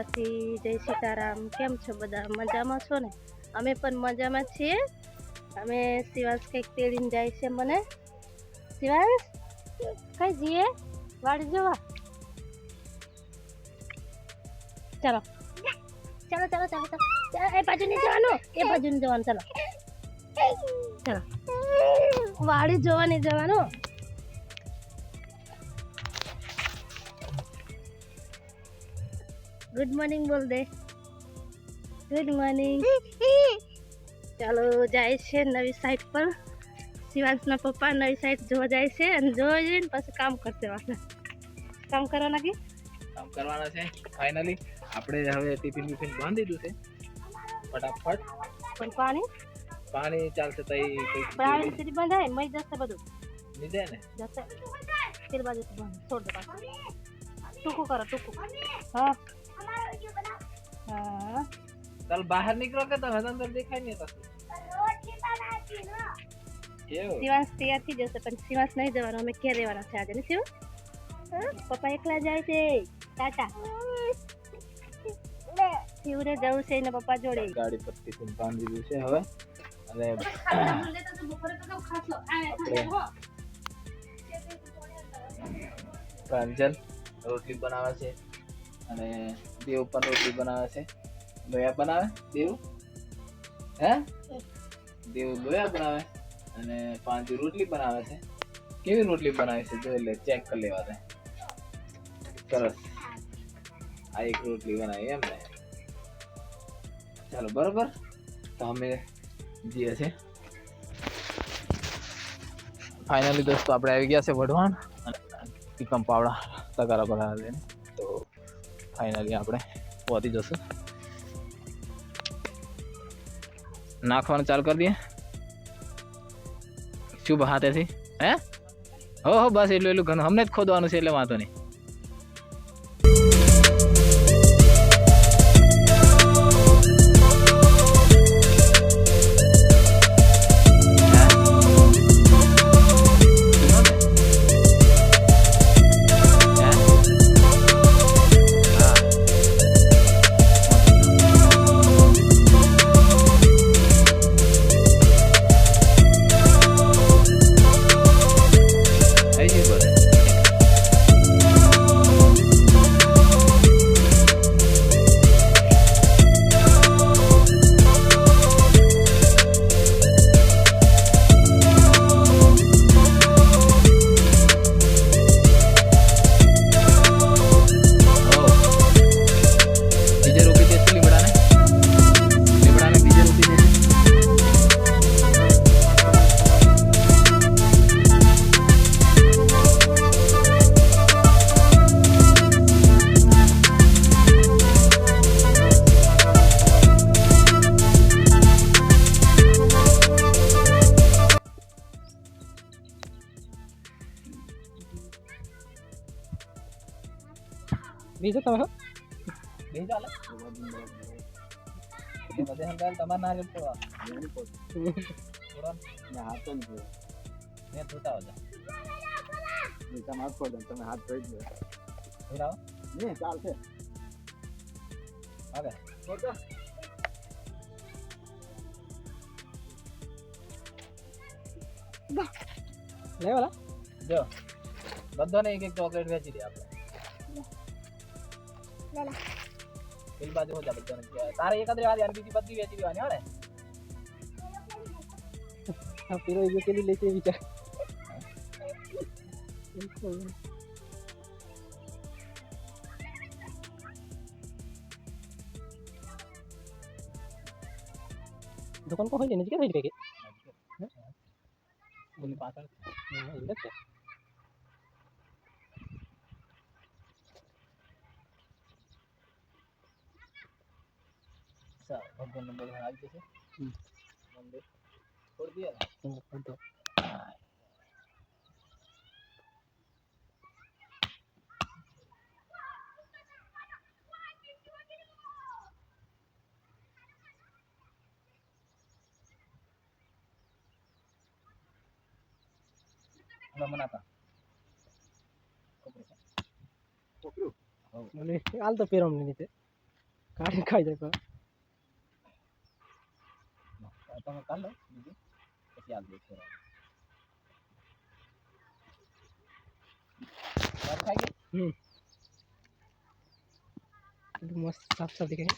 દ્વારકાથી જય સીતારામ. કેમ છો બધા? મજામાં છો ને? અમે પણ મજામાં છીએ. અમે શિવાંશ કંઈક તેડીને જાય છે મને. શિવાંશ કઈ જઈએ? વાડી જોવા. ચાલો ચાલો ચાલો ચાલો ચાલો. એ બાજુ નહીં જવાનું, એ બાજુ નહીં જવાનું. ચાલો ચાલો, વાડી જોવા નહીં જવાનું. ગુડ મોર્નિંગ બોલ દે. Good morning. ચાલો જાય છે નવી સાઈડ પર. શિવાંશના પપ્પા નવી સાઈડ જોવા જાય છે અને જોવા જઈને પછી કામ કરશે. વાસણ કામ કરવાના કે કામ કરવાના છે. ફાઇનલી આપણે હવે ટિફિન બિફિન બાંધી દીધું છે ફટાફટ. પણ પાણી ચાલશે તો પાણી સુધી બંધાય મય જશે બધું નીચે ને જશે. પેલી બાજુ બંધ છોડ દે પાછું. ટૂંકું કરો ટૂંકું. હા હા ચાલ બહાર નીકળો કે તમે અંદર દેખાય નહીં કશું. શિવાંશ તૈયાર થઈ જશે પણ શિવાંશ નહીં જવાનું. અમે ક્યાં રહેવાના છે આજે ને શિવાંશ? પપ્પા એકલા જાય છે. ટાટા શિવરે જવું છે એના પપ્પા જોડે. ગાડી પર ટિફિન બાંધી દીધું છે હવે. અને પ્રાંજલ રોટલી બનાવે છે અને દેવ પણ રોટલી બનાવે છે. લોયા બનાવે દેવ, હે દેવ લોયા બનાવે અને પાંચી રોટલી બનાવે છે. કેવી રોટલી બનાવે છે જોઈ લે, ચેક કરી લેવા દે. સરસ. આ એક રોટલી બનાવી એમ ને? ચાલો બરોબર. તો અમે જઈએ છે ફાઇનલી દોસ્તો. આપણે આવી ગયા છે વઢવાણ અને કંપાવડા તગારા ભરાવા લઈને. તો ફાઇનલી આપણે પહોંચી જશું. નાખવાનું ચાલુ કરી દઈએ. શુભ હાથેથી હે હો બસ એટલું ઘણું અમને જ ખોદવાનું છે એટલે વાંધો નહીં. બીજું તમે બીજું ચાલે બધે હંગાલ તમાર ના લે તો હાથ તો ને ધોતા હોજા તમે હાથ ખોદો, તમે હાથ ધોઈ દો. બરાબર ને ચાલશે. હવે ખોદો લેવાલા જો બધાને એક એક ચોકલેટ વેચી દે આપણે. પેલી બાજુ હો જા બધાને. તારે એક જ રેવા દે, બીજી બધી વેચી દેવાની હો ને. આ પીરો એ કેલી લેતે વિચાર. दुकान को होइले नजीक साइड पे के बोली पाता इधर से सा भगवान नंबर आ गए थे मंदिर छोड़ दिया ना तो मनाता कोपरू हाल तो पेरम नहीं थे કાઢી ખાઈ જાય પણ તમે કાઢ લો બીજું પછી આલ દે છે વાત ખાઈ ગઈ મસ્ત સાફ સાફ દેખાય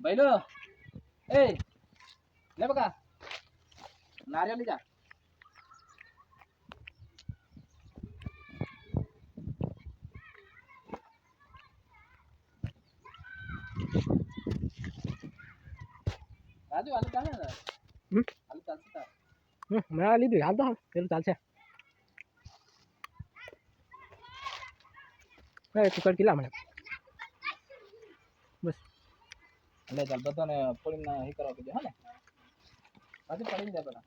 ભાઈ લો એ લે બકા નારિયેળ લઈ જા રાજુ હાલ ચાલે ને હાલ ચાલશે તાર મેં લીધું હાલ તો પેલું ચાલશે ટિકટ કેટલા મને બસ એટલે ચાલ બધાને ફોડીને હી કરવા કીધું હા ને પાછી પડી જાય પેલા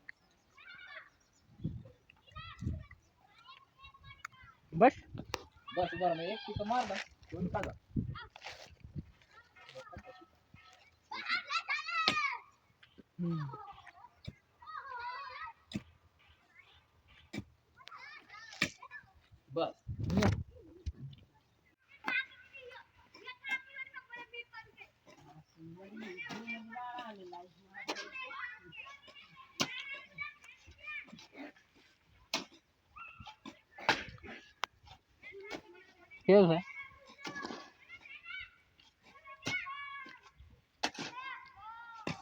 બસ બસ ઉભા મેં એક ટીકો માર દે જોઈને કાઢો બસ કેવું છે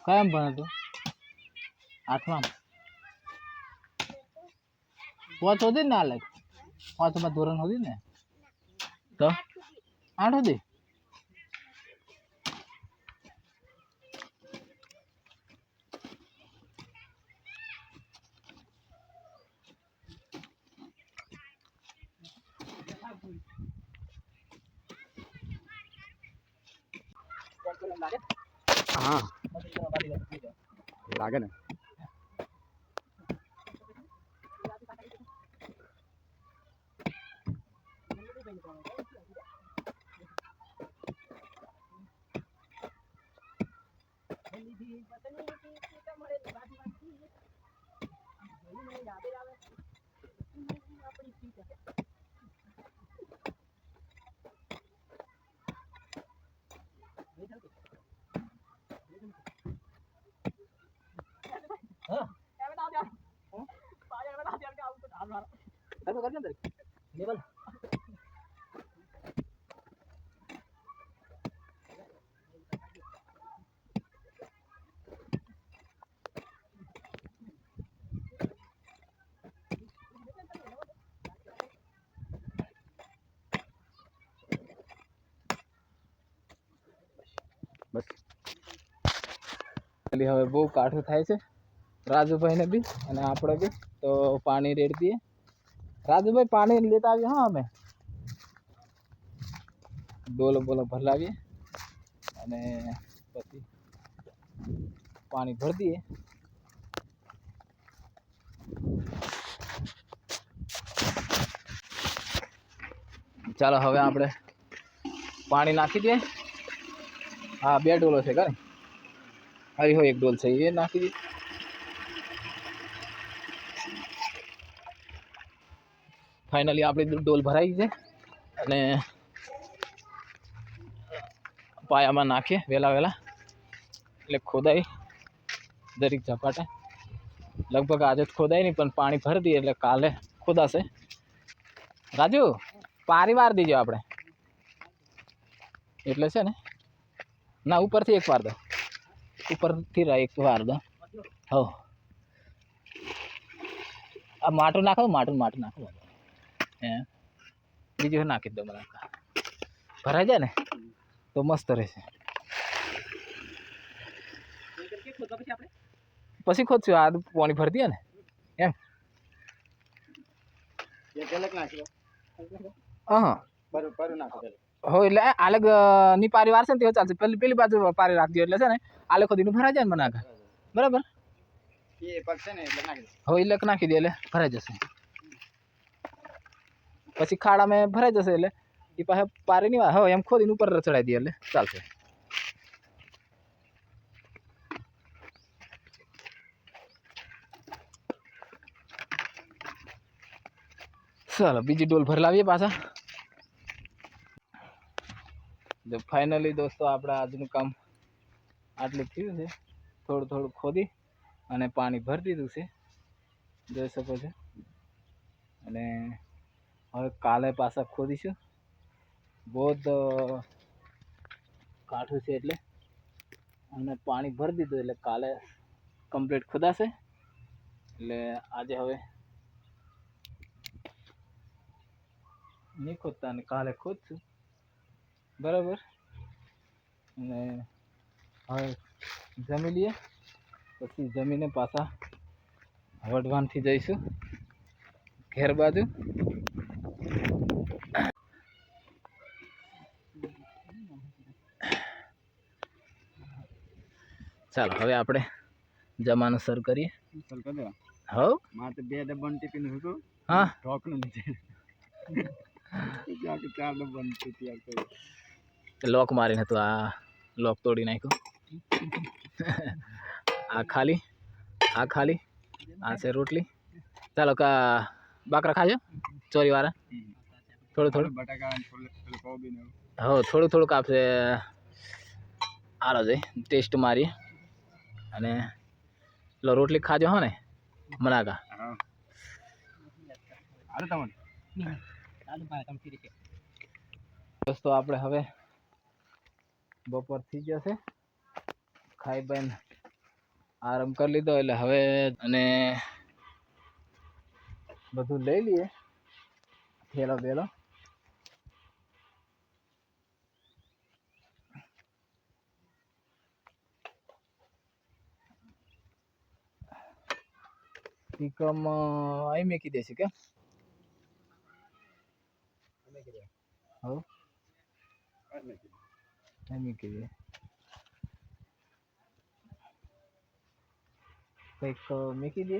કયામ ભણે તું આઠમાં પાંચ સુધી ને અલગ પાંચમાં ધોરણ સુધી ને તો 8 સુધી હા લાગે ને બસ એટલે હવે બહુ કાઠું થાય છે રાજુભાઈને બી અને આપણે બી તો પાણી રેડી દઈએ રાજુભાઈ પાણી લેતા આવીએ હા અમે ડોલો બોલો ભરલાવીએ અને પછી પાણી ભરી દઈએ ચાલો હવે આપણે પાણી નાખી દઈએ હા 2 ડોલો છે કરે હરી હો 1 ડોલ છે એ નાખી દઈએ ફાઇનલી આપણી ડોલ ભરાઈ છે અને પાયામાં નાખીએ વહેલા એટલે ખોદાઈ દરેક ઝપાટે લગભગ આજે જ ખોદાય નહીં પણ પાણી ભરી દઈએ એટલે કાલે ખોદાશે રાજુ પારી વાર દીજો આપણે એટલે છે ને ના ઉપરથી એક વાર દો ઉપરથી એક વાર દો હો આ માટું નાખો માટું નાખો હે બીજું નાખી દો મને ભરાઈ જાય ને તો મસ્ત રહેશે પછી ખોદશું આ પાણી ભરી દઈએ ને એમ હા હો એટલે અલગ ની પારી વાર છે ને તે ચાલશે પેલી બાજુ પારી રાખજો એટલે છે ને આલે ખોદીનું ભરાઈ જાય ને મને આગળ બરાબર હો એટલે નાખી દે એટલે ભરાઈ જશે પછી ખાડામાં ભરાઈ જશે એટલે એ પાસે પારી નહીં હો એમ ખોદીને ઉપર ચડાવી દઈએ એટલે ચાલશે ચાલો બીજી ડોલ ભરી લાવીએ પાછા. જો ફાઇનલી દોસ્તો આપણે આજનું કામ આટલું થયું છે. થોડું થોડું ખોદી અને પાણી ભરી દીધું છે, જોઈ શકો છો. અને હવે કાલે પાછા ખોદીશું. બહુ જ કાઠું છે એટલે, અને પાણી ભરી દીધું એટલે કાલે કમ્પ્લીટ ખોદાશે. એટલે આજે હવે નહીં ખોદતા અને કાલે ખોદશું, બરાબર. અને હવે જમી લઈએ, પછી જમીને પાછા વઢવાણથી જઈશું ઘેર બાજુ. ચાલો હવે આપણે જમાનું શરૂ કરીએ. હવ મારે 2 ડબ્બાનું ટિફિન હતું. હા ઢોકણું નથી. 4 ડબ્બાનું ટિફિન. લોક મારીને હતું, આ લોક તોડી નાખ્યું. આ ખાલી, આ ખાલી, આ છે રોટલી. ચાલો કા બાકરા ખાજો ચોરીવાળા. થોડું થોડું બટાકા હો, થોડું થોડુંક આપણે આલો જઈ ટેસ્ટ મારીએ. અને લો રોટલી ખાજો હો ને મનાકા. દોસ્તો આપણે હવે બપોર થઈ જશે, ખાઈ બાઈને આરામ કરી લીધો. એટલે હવે અને બધું લઈ લઈએ, થેલો બેલો. ટીકમ અહીં મેકી દેશે કે હવ અહીં મૂકી દે. કંઈક મૂકી દે.